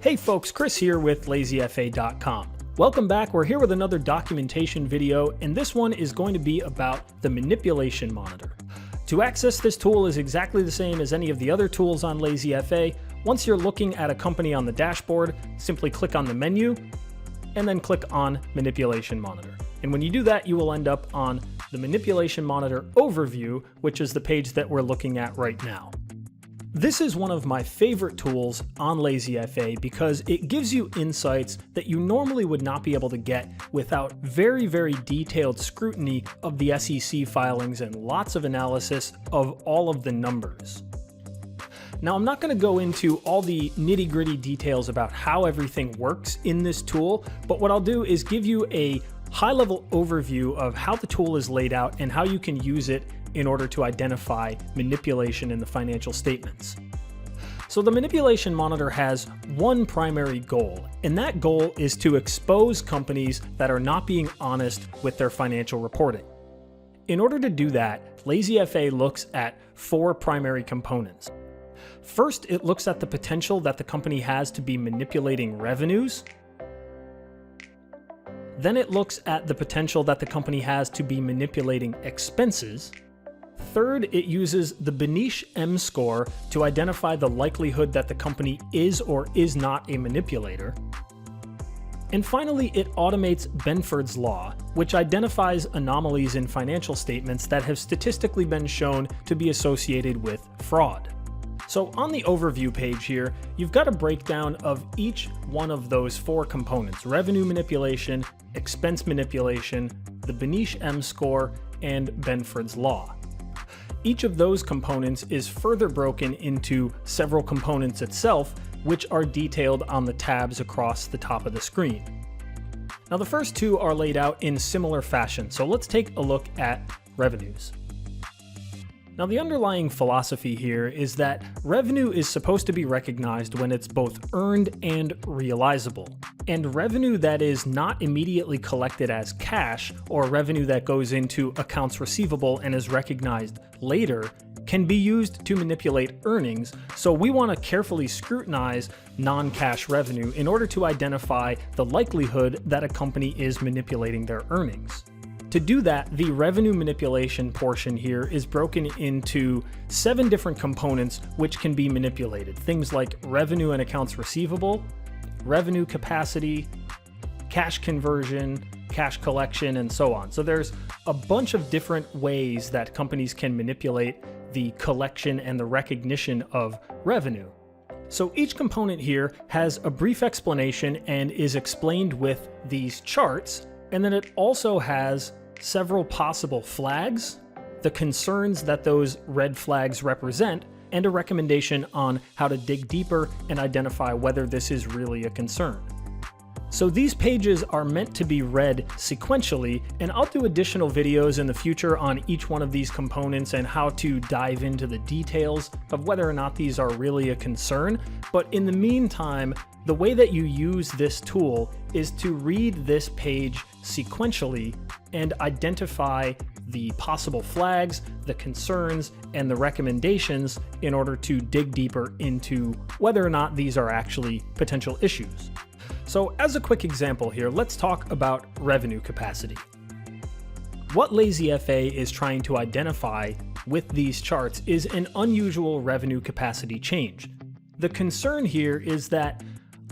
Hey folks, Chris here with LazyFA.com. Welcome back. We're here with another documentation video, and this one is going to be about the manipulation monitor. To access this tool is exactly the same as any of the other tools on LazyFA. Once you're looking at a company on the dashboard, simply click on the menu and then click on Manipulation Monitor. And when you do that, you will end up on the Manipulation Monitor Overview, which is the page that we're looking at right now. This is one of my favorite tools on LazyFA because it gives you insights that you normally would not be able to get without very, very detailed scrutiny of the SEC filings and lots of analysis of all of the numbers. Now, I'm not going to go into all the nitty-gritty details about how everything works in this tool, but what I'll do is give you a high-level overview of how the tool is laid out and how you can use it in order to identify manipulation in the financial statements. So the manipulation monitor has one primary goal, and that goal is to expose companies that are not being honest with their financial reporting. In order to do that, LazyFA looks at four primary components. First, it looks at the potential that the company has to be manipulating revenues. Then it looks at the potential that the company has to be manipulating expenses. Third, it uses the Bentons M-score to identify the likelihood that the company is or is not a manipulator. And finally, it automates Bentons Law, which identifies anomalies in financial statements that have statistically been shown to be associated with fraud. So on the overview page here, you've got a breakdown of each one of those four components: revenue manipulation, expense manipulation, the Bentons M-score, and Bentons Law. Each of those components is further broken into several components itself, which are detailed on the tabs across the top of the screen. Now, the first two are laid out in similar fashion, so let's take a look at revenues. Now, the underlying philosophy here is that revenue is supposed to be recognized when it's both earned and realizable. And revenue that is not immediately collected as cash, or revenue that goes into accounts receivable and is recognized later, can be used to manipulate earnings, so we want to carefully scrutinize non-cash revenue in order to identify the likelihood that a company is manipulating their earnings. To do that, the revenue manipulation portion here is broken into 7 different components which can be manipulated. Things like revenue and accounts receivable, revenue capacity, cash conversion, cash collection, and so on. So there's a bunch of different ways that companies can manipulate the collection and the recognition of revenue. So each component here has a brief explanation and is explained with these charts, and then it also has several possible flags, the concerns that those red flags represent, and a recommendation on how to dig deeper and identify whether this is really a concern. So these pages are meant to be read sequentially, and I'll do additional videos in the future on each one of these components and how to dive into the details of whether or not these are really a concern. But in the meantime, the way that you use this tool is to read this page sequentially and identify the possible flags, the concerns, and the recommendations in order to dig deeper into whether or not these are actually potential issues. So as a quick example here, let's talk about revenue capacity. What LazyFA is trying to identify with these charts is an unusual revenue capacity change. The concern here is that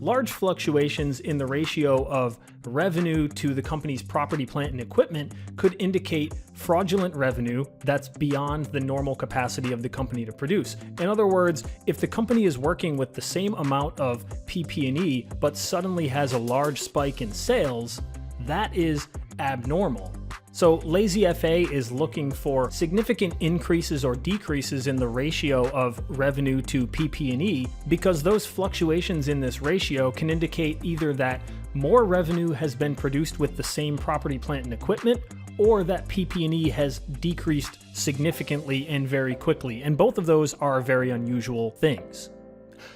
large fluctuations in the ratio of revenue to the company's property, plant, and equipment could indicate fraudulent revenue that's beyond the normal capacity of the company to produce. In other words, if the company is working with the same amount of PP&E but suddenly has a large spike in sales, that is abnormal. So LazyFA is looking for significant increases or decreases in the ratio of revenue to PP&E because those fluctuations in this ratio can indicate either that more revenue has been produced with the same property, plant, and equipment, or that PP&E has decreased significantly and very quickly, and both of those are very unusual things.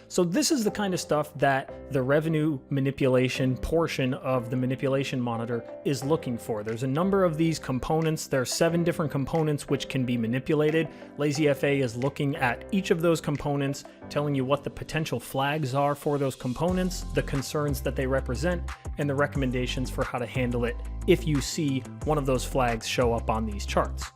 So this is the kind of stuff that the revenue manipulation portion of the manipulation monitor is looking for. There's a number of these components. There are 7 different components which can be manipulated. LazyFA is looking at each of those components, telling you what the potential flags are for those components, the concerns that they represent, and the recommendations for how to handle it if you see one of those flags show up on these charts.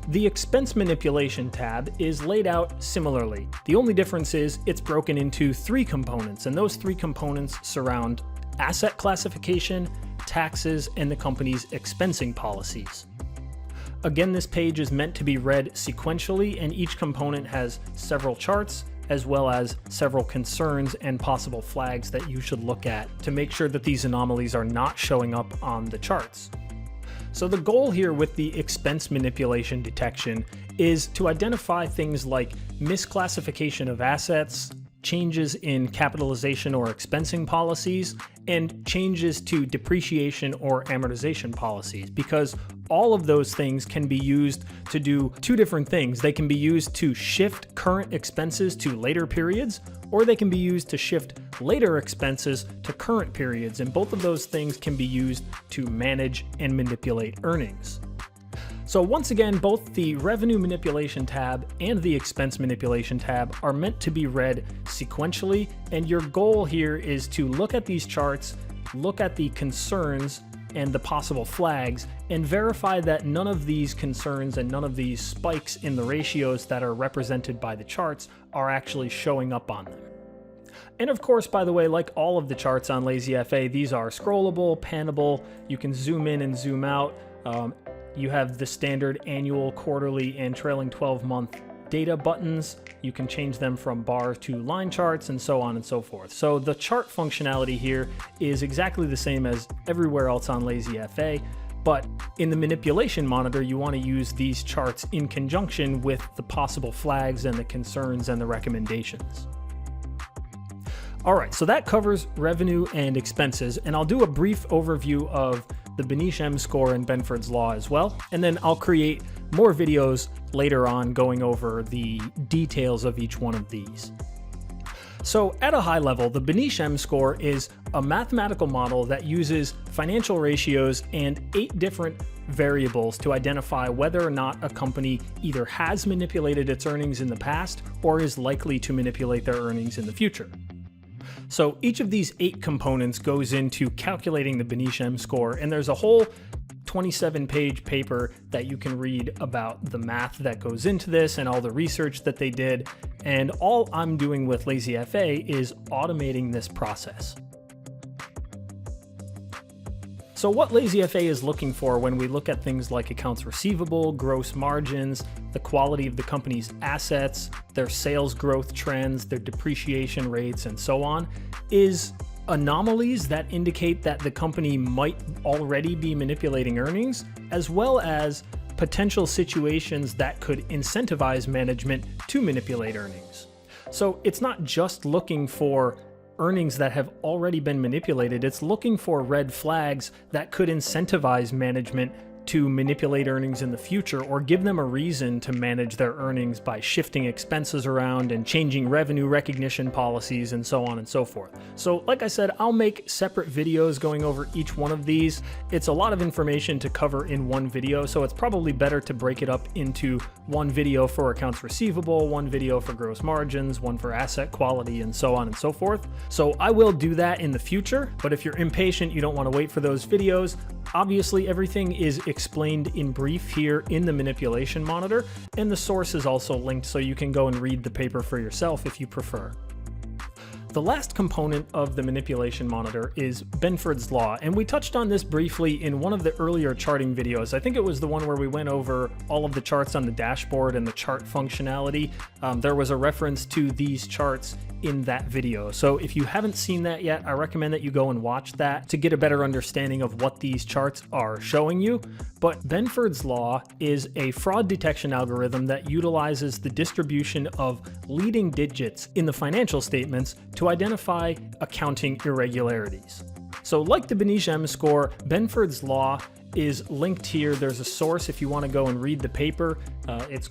The expense manipulation tab is laid out similarly. The only difference is it's broken into 3 components, and those 3 components surround asset classification, taxes, and the company's expensing policies. Again, this page is meant to be read sequentially, and each component has several charts as well as several concerns and possible flags that you should look at to make sure that these anomalies are not showing up on the charts. So the goal here with the expense manipulation detection is to identify things like misclassification of assets, changes in capitalization or expensing policies, and changes to depreciation or amortization policies, because all of those things can be used to do 2 different things. They can be used to shift current expenses to later periods, or they can be used to shift later expenses to current periods, and both of those things can be used to manage and manipulate earnings. So once again, both the revenue manipulation tab and the expense manipulation tab are meant to be read sequentially, and your goal here is to look at these charts, look at the concerns and the possible flags, and verify that none of these concerns and none of these spikes in the ratios that are represented by the charts are actually showing up on them. And of course, by the way, like all of the charts on LazyFA, these are scrollable, panable, you can zoom in and zoom out. You have the standard annual, quarterly, and trailing 12-month data buttons. You can change them from bar to line charts and so on and so forth. So the chart functionality here is exactly the same as everywhere else on LazyFA, but in the manipulation monitor, you want to use these charts in conjunction with the possible flags and the concerns and the recommendations. All right, so that covers revenue and expenses, and I'll do a brief overview of the Bentons M-score and Bentons Law as well, and then I'll create more videos later on going over the details of each one of these. So at a high level, the Bentons M-score is a mathematical model that uses financial ratios and 8 different variables to identify whether or not a company either has manipulated its earnings in the past or is likely to manipulate their earnings in the future. So each of these 8 components goes into calculating the Bentons M-score, and there's a whole 27-page paper that you can read about the math that goes into this and all the research that they did. And all I'm doing with LazyFA is automating this process. So what LazyFA is looking for when we look at things like accounts receivable, gross margins, the quality of the company's assets, their sales growth trends, their depreciation rates, and so on, is anomalies that indicate that the company might already be manipulating earnings, as well as potential situations that could incentivize management to manipulate earnings. So it's not just looking for earnings that have already been manipulated, it's looking for red flags that could incentivize management to manipulate earnings in the future, or give them a reason to manage their earnings by shifting expenses around and changing revenue recognition policies and so on and so forth. So like I said, I'll make separate videos going over each one of these. It's a lot of information to cover in one video, so it's probably better to break it up into one video for accounts receivable, one video for gross margins, one for asset quality, and so on and so forth. So I will do that in the future, but if you're impatient, you don't want to wait for those videos, obviously everything is explained in brief here in the manipulation monitor, and the source is also linked so you can go and read the paper for yourself if you prefer. The last component of the manipulation monitor is Bentons Law, and we touched on this briefly in one of the earlier charting videos. I think it was the one where we went over all of the charts on the dashboard and the chart functionality. There was a reference to these charts in that video. So if you haven't seen that yet, I recommend that you go and watch that to get a better understanding of what these charts are showing you. But Bentons Law is a fraud detection algorithm that utilizes the distribution of leading digits in the financial statements to identify accounting irregularities. So like the Bentons M-score, Bentons Law is linked here. There's a source if you want to go and read the paper. It's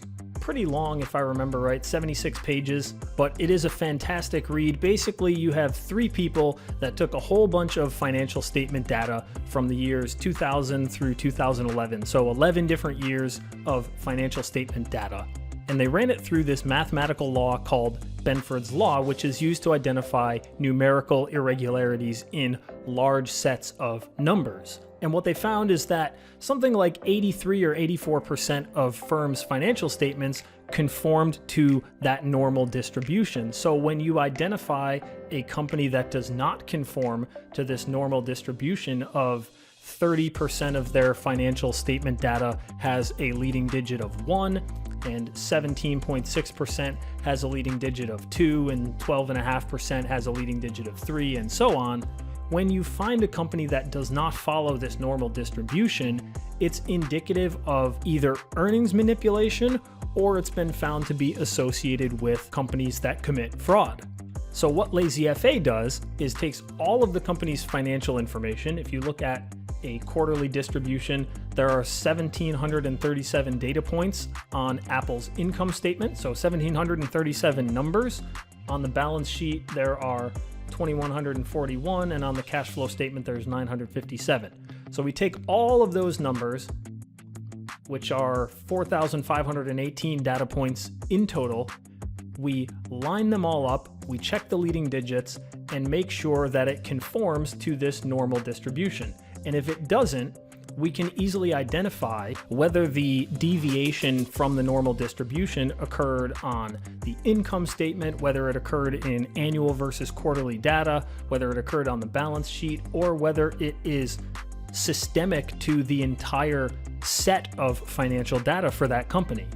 pretty long if I remember right, 76 pages, but it is a fantastic read. Basically, you have three people that took a whole bunch of financial statement data from the years 2000 through 2011, so 11 different years of financial statement data. And they ran it through this mathematical law called Bentons Law, which is used to identify numerical irregularities in large sets of numbers. And what they found is that something like 83 or 84% of firms' financial statements conformed to that normal distribution. So when you identify a company that does not conform to this normal distribution of 30% of their financial statement data has a leading digit of 1, and 17.6% has a leading digit of 2, and 12.5% has a leading digit of 3, and so on. When you find a company that does not follow this normal distribution, it's indicative of either earnings manipulation or it's been found to be associated with companies that commit fraud. So what LazyFA does is takes all of the company's financial information. If you look at a quarterly distribution, there are 1,737 data points on Apple's income statement, so 1,737 numbers. On the balance sheet, there are 2,141, and on the cash flow statement, there's 957. So we take all of those numbers, which are 4,518 data points in total, we line them all up, we check the leading digits, and make sure that it conforms to this normal distribution. And if it doesn't, we can easily identify whether the deviation from the normal distribution occurred on the income statement, whether it occurred in annual versus quarterly data, whether it occurred on the balance sheet, or whether it is systemic to the entire set of financial data for that company.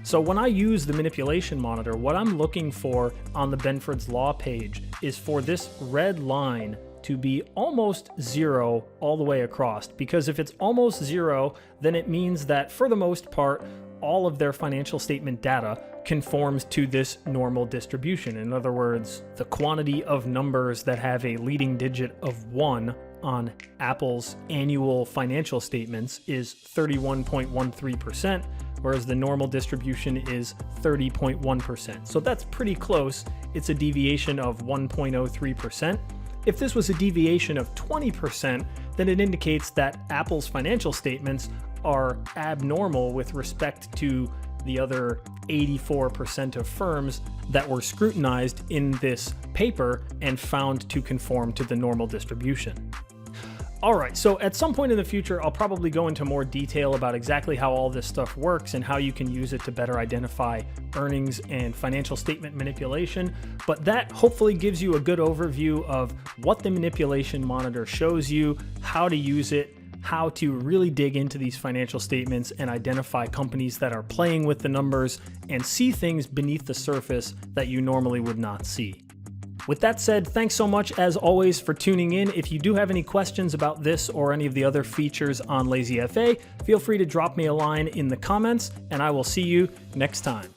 So when I use the manipulation monitor, what I'm looking for on the Bentons Law page is for this red line to be almost 0 all the way across, because if it's almost 0, then it means that for the most part, all of their financial statement data conforms to this normal distribution. In other words, the quantity of numbers that have a leading digit of 1 on Apple's annual financial statements is 31.13%, whereas the normal distribution is 30.1%. So that's pretty close. It's a deviation of 1.03%. If this was a deviation of 20%, then it indicates that Apple's financial statements are abnormal with respect to the other 84% of firms that were scrutinized in this paper and found to conform to the normal distribution. All right, so at some point in the future, I'll probably go into more detail about exactly how all this stuff works and how you can use it to better identify earnings and financial statement manipulation. But that hopefully gives you a good overview of what the manipulation monitor shows you, how to use it, how to really dig into these financial statements and identify companies that are playing with the numbers and see things beneath the surface that you normally would not see. With that said, thanks so much as always for tuning in. If you do have any questions about this or any of the other features on LazyFA, feel free to drop me a line in the comments, and I will see you next time.